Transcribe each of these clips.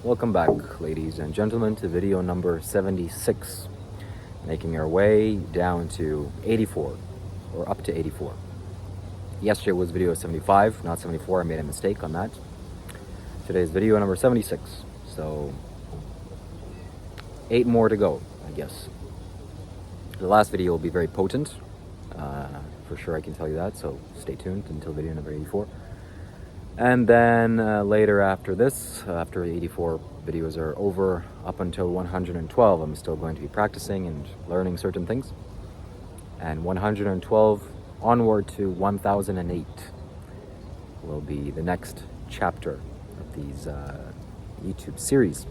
Welcome back, ladies and gentlemen, to video number 76, making our way down to 84, or up to 84. Yesterday was video 75, not 74. I made a mistake on that. Today's video number 76, so 8 more to go, I guess. The last video will be very potent, for sure, I can tell you that, so stay tuned until video number 84. And then later after this, after 84 videos are over, up until 112, I'm still going to be practicing and learning certain things. And 112 onward to 1008 will be the next chapter of these YouTube series.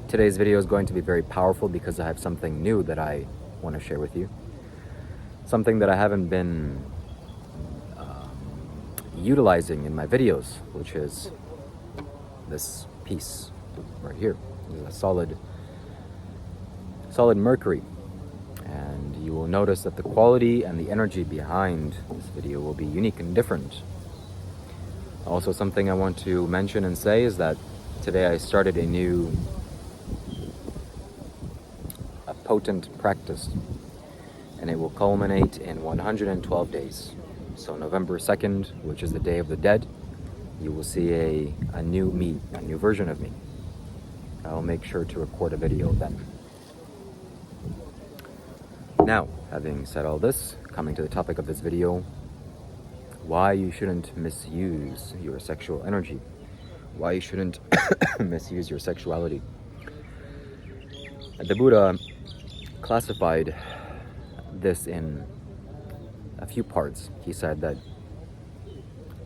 Today's video is going to be very powerful because I have something new that I want to share with you. Something that I haven't been utilizing in my videos, which is this piece right here. This is a solid mercury, and you will notice that the quality and the energy behind this video will be unique and different. Also, something I want to mention and say is that today I started a potent practice, and it will culminate in 112 days. So November 2nd, which is the Day of the Dead, you will see a new me, a new version of me. I'll make sure to record a video then. Now, having said all this, coming to the topic of this video, why you shouldn't misuse your sexual energy. Why you shouldn't misuse your sexuality. The Buddha classified this in a few parts. He said that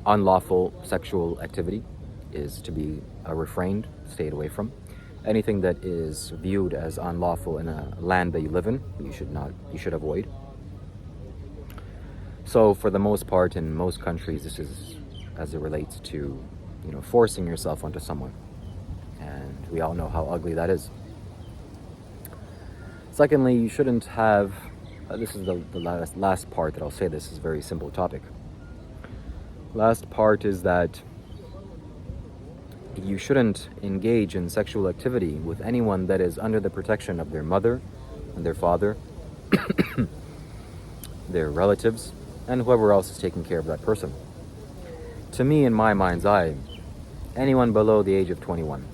unlawful sexual activity is to be refrained, stayed away from. Anything that is viewed as unlawful in a land that you live in, you should avoid. So for the most part, in most countries, this is as it relates to, forcing yourself onto someone. And we all know how ugly that is. Secondly, you shouldn't have this is the last part that I'll say. This is a very simple topic. Last part is that you shouldn't engage in sexual activity with anyone that is under the protection of their mother and their father, their relatives, and whoever else is taking care of that person. To me, in my mind's eye, anyone below the age of 21.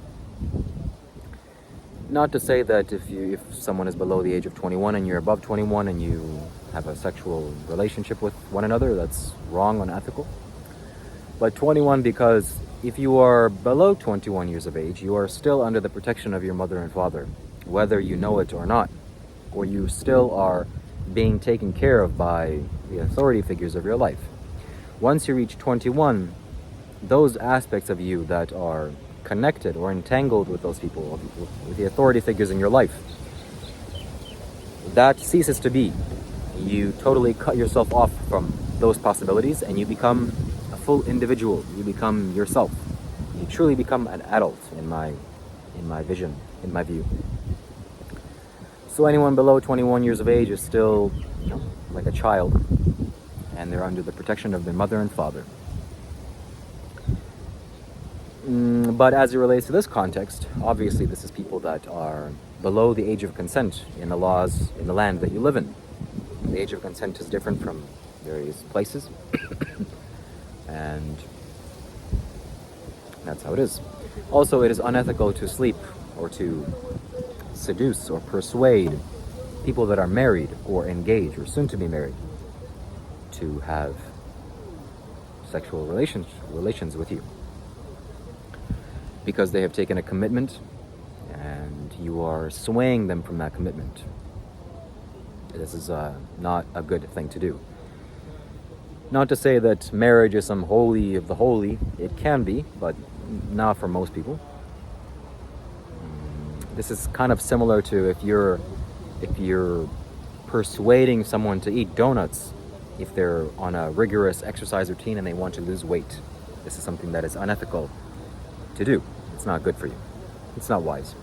Not to say that if someone is below the age of 21 and you're above 21 and you have a sexual relationship with one another, that's wrong, unethical. But 21, because if you are below 21 years of age, you are still under the protection of your mother and father, whether you know it or not, or you still are being taken care of by the authority figures of your life. Once you reach 21, those aspects of you that are connected or entangled with those people, with the authority figures in your life, that ceases to be. You totally cut yourself off from those possibilities and you become a full individual. You become yourself. You truly become an adult in my vision, in my view. So anyone below 21 years of age is still, like a child, and they're under the protection of their mother and father. But as it relates to this context, obviously this is people that are below the age of consent in the laws in the land that you live in. The age of consent is different from various places, and that's how it is. Also, it is unethical to sleep or to seduce or persuade people that are married or engaged or soon to be married to have sexual relations with you, because they have taken a commitment and you are swaying them from that commitment. This is not a good thing to do. Not to say that marriage is some holy of the holy. It can be, but not for most people. This is kind of similar to if you're persuading someone to eat donuts if they're on a rigorous exercise routine and they want to lose weight. This is something that is unethical to do. It's not good for you. It's not wise.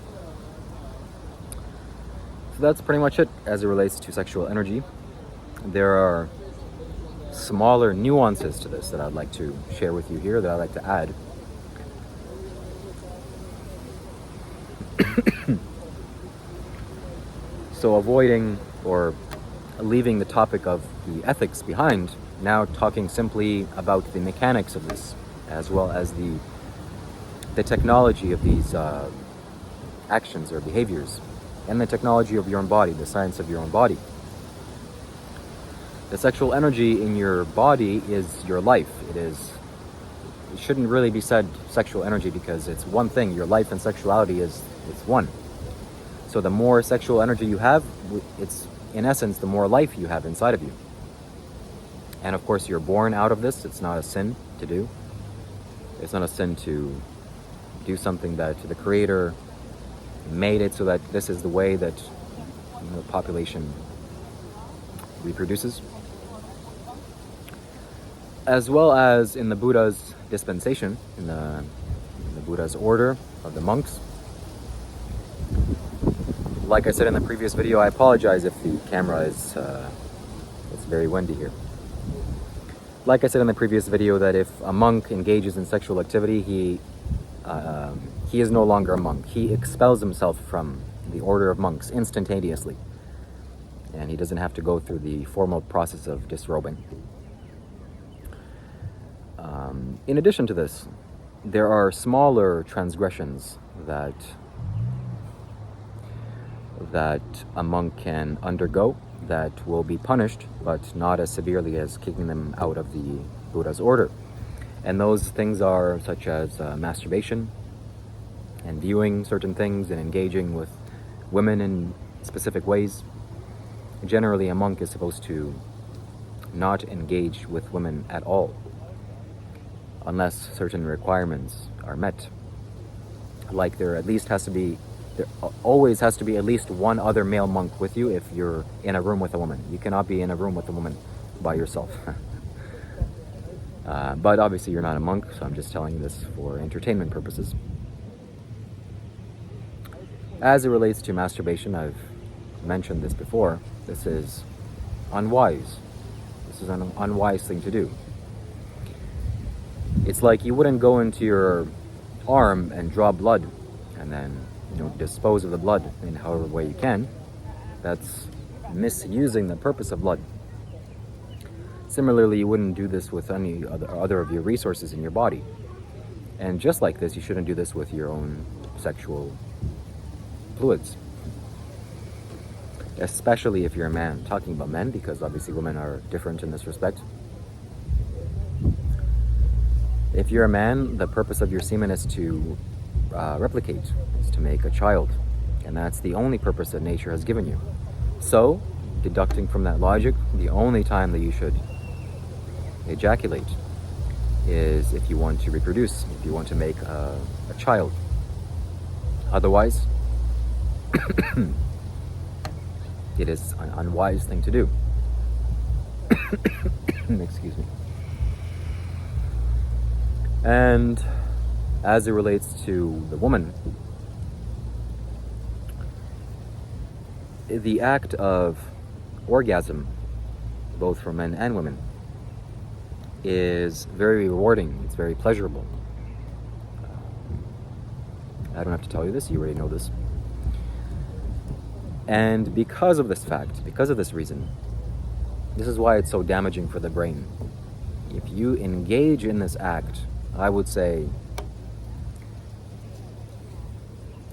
So that's pretty much it as it relates to sexual energy. There are smaller nuances to this that I'd like to share with you here, that I'd like to add. So avoiding or leaving the topic of the ethics behind, now talking simply about the mechanics of this, as well as the technology of these actions or behaviors, and the technology of your own body, the science of your own body. The sexual energy in your body is your life. It shouldn't really be said sexual energy because it's one thing. Your life and sexuality is one. So the more sexual energy you have, it's in essence the more life you have inside of you. And of course you're born out of this. It's not a sin to do. It's not a sin to do something that the Creator made it so that this is the way that the population reproduces. As well as in the Buddha's dispensation, in the Buddha's order of the monks. Like I said in the previous video, I apologize if the camera is it's very windy here. Like I said in the previous video, that if a monk engages in sexual activity, he is no longer a monk. He expels himself from the order of monks instantaneously. And he doesn't have to go through the formal process of disrobing. In addition to this, there are smaller transgressions that a monk can undergo that will be punished, but not as severely as kicking them out of the Buddha's order. And those things are such as masturbation and viewing certain things and engaging with women in specific ways. Generally, a monk is supposed to not engage with women at all, unless certain requirements are met. Like there always has to be at least one other male monk with you if you're in a room with a woman. You cannot be in a room with a woman by yourself. But obviously you're not a monk, so I'm just telling you this for entertainment purposes. As it relates to masturbation, I've mentioned this before. This is unwise. This is an unwise thing to do. It's like you wouldn't go into your arm and draw blood and then dispose of the blood in however way you can. That's misusing the purpose of blood. Similarly, you wouldn't do this with any other of your resources in your body. And just like this, you shouldn't do this with your own sexual fluids. Especially if you're a man. I'm talking about men, because obviously women are different in this respect. If you're a man, the purpose of your semen is to replicate, is to make a child. And that's the only purpose that nature has given you. So, deducting from that logic, the only time that you should ejaculate is if you want to reproduce, if you want to make a child. Otherwise, it is an unwise thing to do. Excuse me. And as it relates to the woman, the act of orgasm, both for men and women, is very rewarding. It's very pleasurable. I don't have to tell you this, you already know this. And because of this fact, because of this reason, this is why it's so damaging for the brain. If you engage in this act, I would say,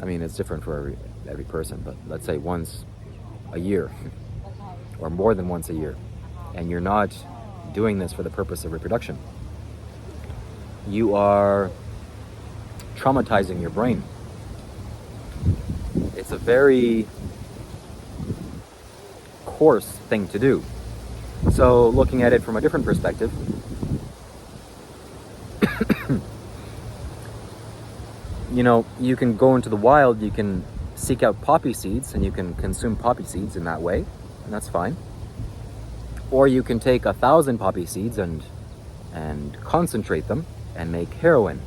it's different for every person, but let's say once a year, or more than once a year, and you're not doing this for the purpose of reproduction, you are traumatizing your brain. It's a very coarse thing to do. So looking at it from a different perspective, you can go into the wild, you can seek out poppy seeds and you can consume poppy seeds in that way, and that's fine. Or you can take 1,000 poppy seeds and concentrate them and make heroin.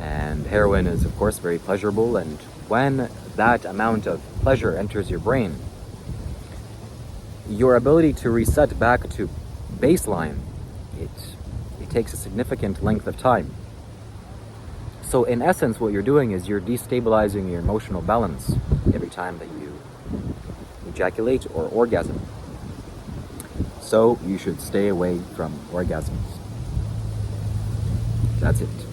And heroin is, of course, very pleasurable, and when that amount of pleasure enters your brain, your ability to reset back to baseline, it takes a significant length of time. So in essence, what you're doing is you're destabilizing your emotional balance every time that you ejaculate or orgasm. So you should stay away from orgasms. That's it.